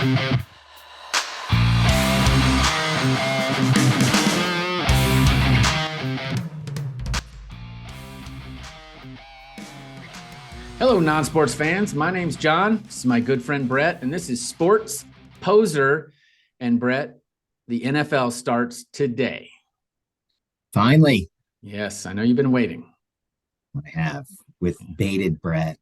Hello, non-sports fans. My name's John. This is my good friend Brett, and this is Sports Poser. And Brett, the NFL starts today. Finally. Yes, I know you've been waiting. I have, with bated breath.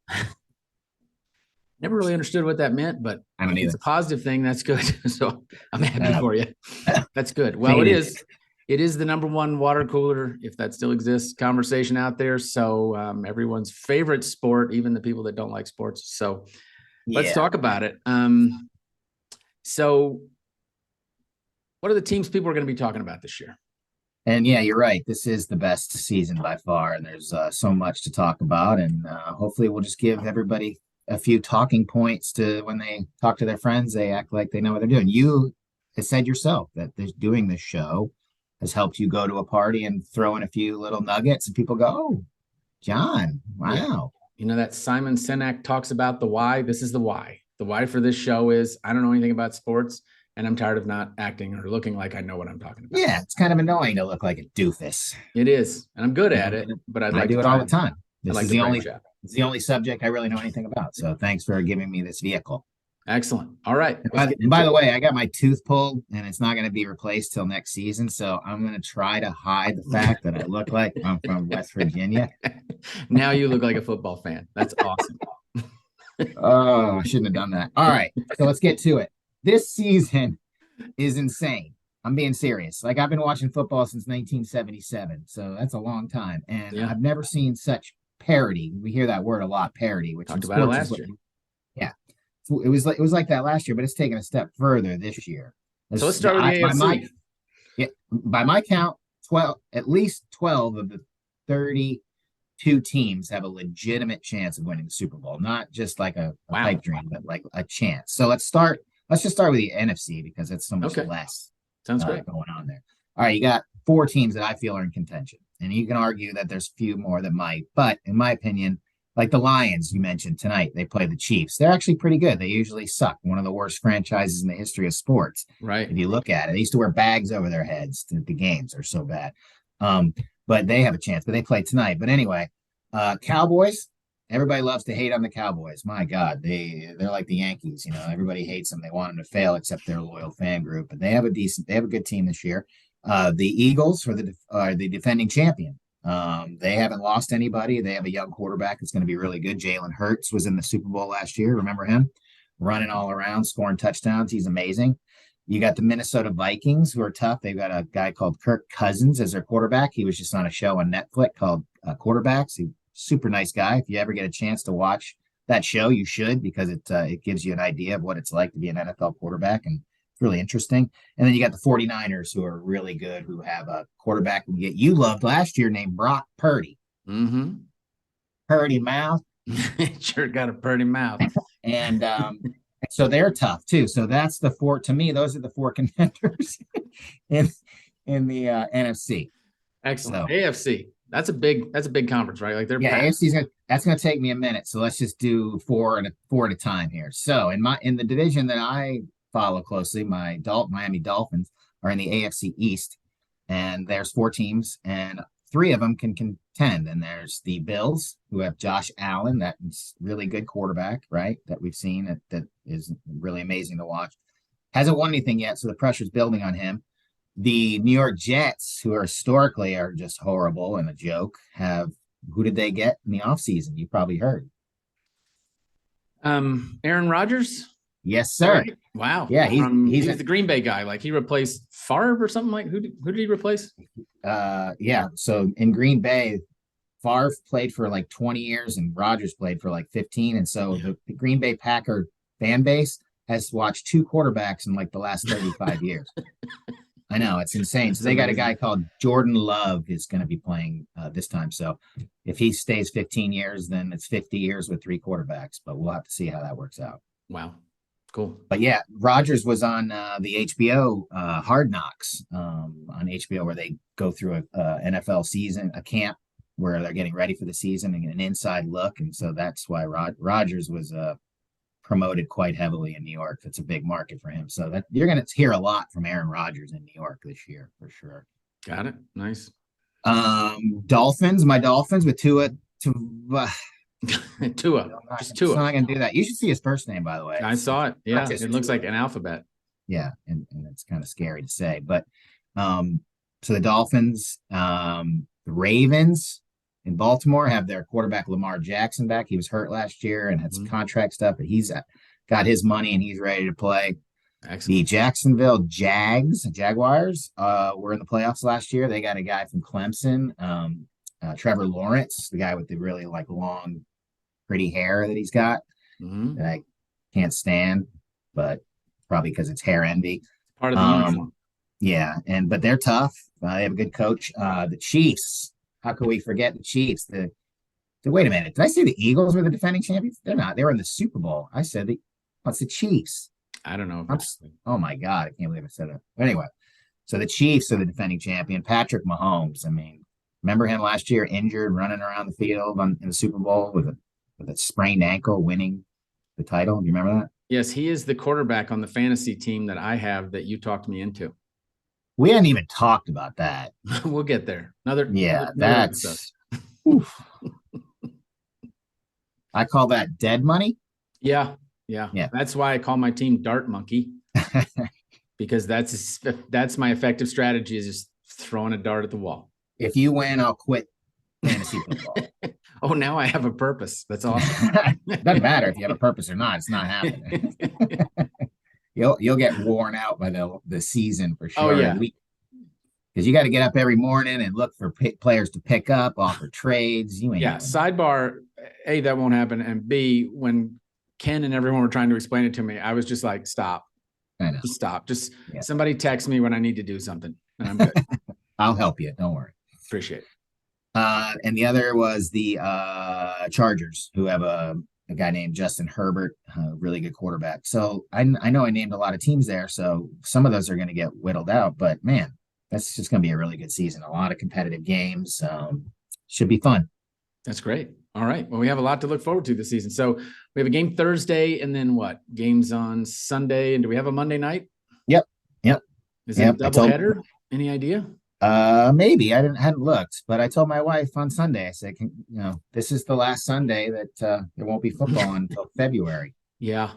Never really understood what that meant, but I don't if it's either. a positive thing, that's good. So I'm happy for you. That's good. Well, Bated. it is the number one water cooler, if that still exists, conversation out there. So everyone's favorite sport, even the people that don't like sports. So let's talk about it. So what are the teams people are going to be talking about this year? And yeah, you're right. This is the best season by far, and there's so much to talk about. And hopefully, we'll just give everybody a few talking points to when they talk to their friends. They act like they know what they're doing. You have said yourself that doing this show has helped you go to a party and throw in a few little nuggets, and people go, "Oh, John, wow." Yeah. You know that Simon Sinek talks about the why. This is the why. The why for this show is I don't know anything about sports, and I'm tired of not acting or looking like I know what I'm talking about. Yeah, it's kind of annoying to look like a doofus. It is, and I'm good at it, but I do it all the time. This is it's the only subject I really know anything about. So thanks for giving me this vehicle. Excellent. All right. By the way, I got my tooth pulled and it's not going to be replaced till next season. So I'm going to try to hide the fact that I look like I'm from West Virginia. Now you look like a football fan. That's awesome. Oh, I shouldn't have done that. All right. So let's get to it. This season is insane. I'm being serious. Like I've been watching football since 1977. So that's a long time. And I've never seen such parody. We hear that word a lot, parody, which talked about it last year. Yeah. It was like that last year, but it's taken a step further this year. So let's start with the AFC. By my count, at least 12 of the 32 teams have a legitimate chance of winning the Super Bowl. Not just like a pipe dream, but like a chance. So let's just start with the NFC because it's so much less. Sounds great going on there. All right, you got 4 teams that I feel are in contention, and you can argue that there's a few more that might, but in my opinion, like the Lions you mentioned tonight, they play the Chiefs. They're actually pretty good. They usually suck. One of the worst franchises in the history of sports. Right. If you look at it, they used to wear bags over their heads. The games are so bad. But they have a chance. But they play tonight. But anyway, Cowboys. Everybody loves to hate on the Cowboys. My God, they're like the Yankees. You know, everybody hates them. They want them to fail, except their loyal fan group. But they have a good team this year. The Eagles are the defending champion. They haven't lost anybody. They have a young quarterback that's going to be really good. Jalen Hurts was in the Super Bowl last year. Remember him? Running all around, scoring touchdowns. He's amazing. You got the Minnesota Vikings, who are tough. They've got a guy called Kirk Cousins as their quarterback. He was just on a show on Netflix called Quarterbacks. He's a super nice guy. If you ever get a chance to watch that show, you should, because it gives you an idea of what it's like to be an NFL quarterback, and it's really interesting. And then you got the 49ers, who are really good, who have a quarterback you loved last year named Brock Purdy. Mm-hmm. Purdy mouth. Sure got a purdy mouth. And so they're tough too. So that's the 4, to me, those are the 4 contenders in the NFC. Excellent. So, AFC. That's a big conference, right? Like AFC's that's gonna take me a minute. So let's just do 4 at a time here. So in the division that I follow closely, my Miami Dolphins are in the AFC East, and there's 4 teams, and 3 of them can contend. And there's the Bills, who have Josh Allen, that's really good quarterback, right? That we've seen that is really amazing to watch. Hasn't won anything yet, so the pressure's building on him. The New York Jets, who are historically are just horrible and a joke, who did they get in the offseason? You probably heard. Aaron Rodgers? Yes, sir. Right. Wow. Yeah, he's the Green Bay guy. Like he replaced Favre or something like. Who did he replace? Yeah. So in Green Bay, Favre played for like 20 years and Rodgers played for like 15. And so the Green Bay Packer fan base has watched 2 quarterbacks in like the last 35 years. I know, it's insane. So they got a guy called Jordan Love is going to be playing this time. So if he stays 15 years, then it's 50 years with 3 quarterbacks. But we'll have to see how that works out. Wow. Cool. But yeah, Rodgers was on the HBO Hard Knocks on HBO, where they go through a NFL season, a camp where they're getting ready for the season and get an inside look. And so that's why Rodgers was promoted quite heavily in New York. It's a big market for him. So that you're going to hear a lot from Aaron Rodgers in New York this year for sure. Got it. Nice. Dolphins, my Dolphins with Tua. Tua. Just Just Tua. Tua. Not going to do that. You should see his first name, by the way. I saw it. Yeah. just It looks Tua. like an alphabet. Yeah, and it's kind of scary to say. But so the Dolphins, the Ravens in Baltimore have their quarterback Lamar Jackson back. He was hurt last year and had some contract stuff, but he's got his money and he's ready to play. Excellent. The Jacksonville Jaguars were in the playoffs last year. They got a guy from Clemson, Trevor Lawrence, the guy with the really like long, pretty hair that he's got that I can't stand, but probably because it's hair envy. Part of the uniform. Yeah, but they're tough. They have a good coach. The Chiefs. How could we forget the Chiefs? Wait a minute. Did I say the Eagles were the defending champions? They're not. They were in the Super Bowl. I said it's the Chiefs. I don't know. Oh my God, I can't believe I said that. But anyway, so the Chiefs are the defending champion. Patrick Mahomes. I mean, remember him last year, injured, running around the field in the Super Bowl with a sprained ankle, winning the title. Do you remember that? Yes, he is the quarterback on the fantasy team that I have that you talked me into. We hadn't even talked about that. We'll get there. That's. I call that dead money. Yeah. That's why I call my team Dart Monkey, because that's my effective strategy is just throwing a dart at the wall. If you win, I'll quit fantasy football. Oh, now I have a purpose. That's awesome. Doesn't matter if you have a purpose or not. It's not happening. You'll get worn out by the season for sure. Oh yeah, because you got to get up every morning and look for players to pick up, offer trades. You ain't. Yeah. Sidebar: A, that won't happen, and B, when Ken and everyone were trying to explain it to me, I was just like, "Stop! I know. Just stop! Just somebody text me when I need to do something, and I'm good." I'll help you. Don't worry. Appreciate it. And the other was the Chargers, who have a guy named Justin Herbert, a really good quarterback. So I know I named a lot of teams there, so some of those are going to get whittled out. But man, that's just going to be a really good season. A lot of competitive games. Should be fun. That's great. All right. Well, we have a lot to look forward to this season. So we have a game Thursday, and then what? Games on Sunday, and do we have a Monday night? Yep. Is it a doubleheader? Any idea? Maybe I hadn't looked, but I told my wife on Sunday, I said, this is the last Sunday that there won't be football until February. Yeah.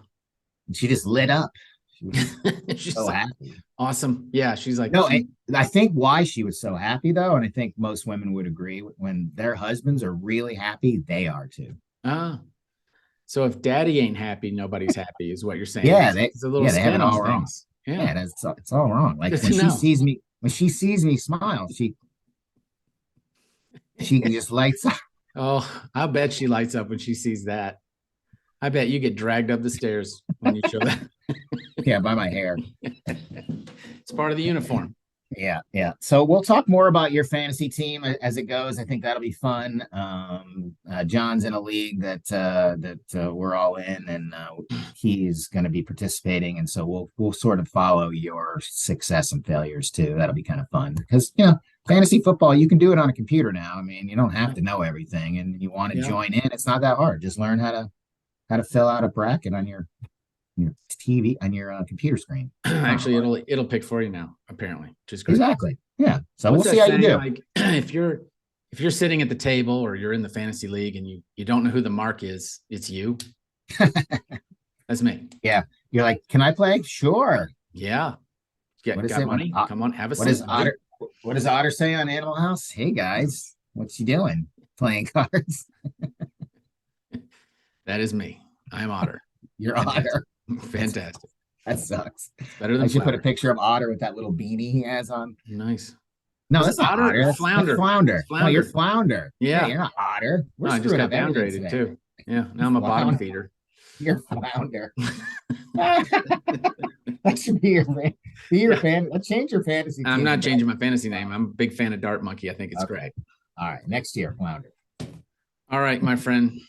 And she just lit up. She was she's so like, happy. Awesome. Yeah. She's like, no, I think why she was so happy though, and I think most women would agree, when their husbands are really happy, they are too. So if daddy ain't happy, nobody's happy is what you're saying. Yeah. It's a little they have it all wrong. Things. Yeah. It's all wrong. Like when she sees me smile, she just lights up. Oh, I bet she lights up when she sees that. I bet you get dragged up the stairs when you show that. Yeah, by my hair. It's part of the uniform. Yeah. So we'll talk more about your fantasy team as it goes. I think that'll be fun. John's in a league that we're all in, and he's going to be participating, and so we'll sort of follow your success and failures too. That'll be kind of fun because fantasy football, you can do it on a computer now. I mean, you don't have to know everything, and you want to join in. It's not that hard. Just learn how to fill out a bracket on your TV, on your computer screen. Actually, it'll pick for you now, apparently, which is great. Exactly. Yeah. So we'll see how you do. Like, if you're sitting at the table or you're in the fantasy league and you don't know who the mark is, it's you. That's me. Yeah. You're like, can I play? Sure. Yeah. Got money? Come on, have a seat. What does Otter say on Animal House? Hey guys, what's he doing? Playing cards. That is me. I'm Otter. You're Otter. Fantastic. That sucks. Better than I should put a picture of Otter with that little beanie he has on. Nice. No, that's not Otter. That's Flounder. Flounder. No, you're Flounder. Yeah. You're not Otter. I just got downgraded too. Yeah. Now I'm a bottom feeder. You're Flounder. That should be your fan. Let's change your fantasy. I'm not changing my fantasy name. I'm a big fan of Dart Monkey. I think it's great. All right. Next year, Flounder. All right, my friend.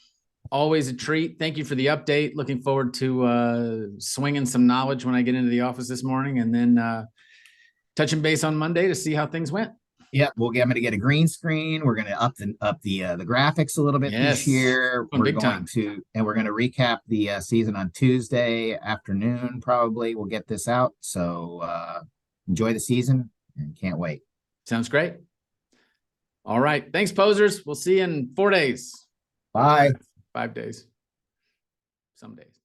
Always a treat. Thank you for the update. Looking forward to swinging some knowledge when I get into the office this morning, and then touching base on Monday to see how things went. Yeah, I'm going to get a green screen. We're going to up the graphics a little bit this Yes. year. Going We're big going time. to and we're going to recap the season on Tuesday afternoon. Probably we'll get this out. So enjoy the season and can't wait. Sounds great. All right. Thanks, posers. We'll see you in 4 days. Bye. 5 days. Some days.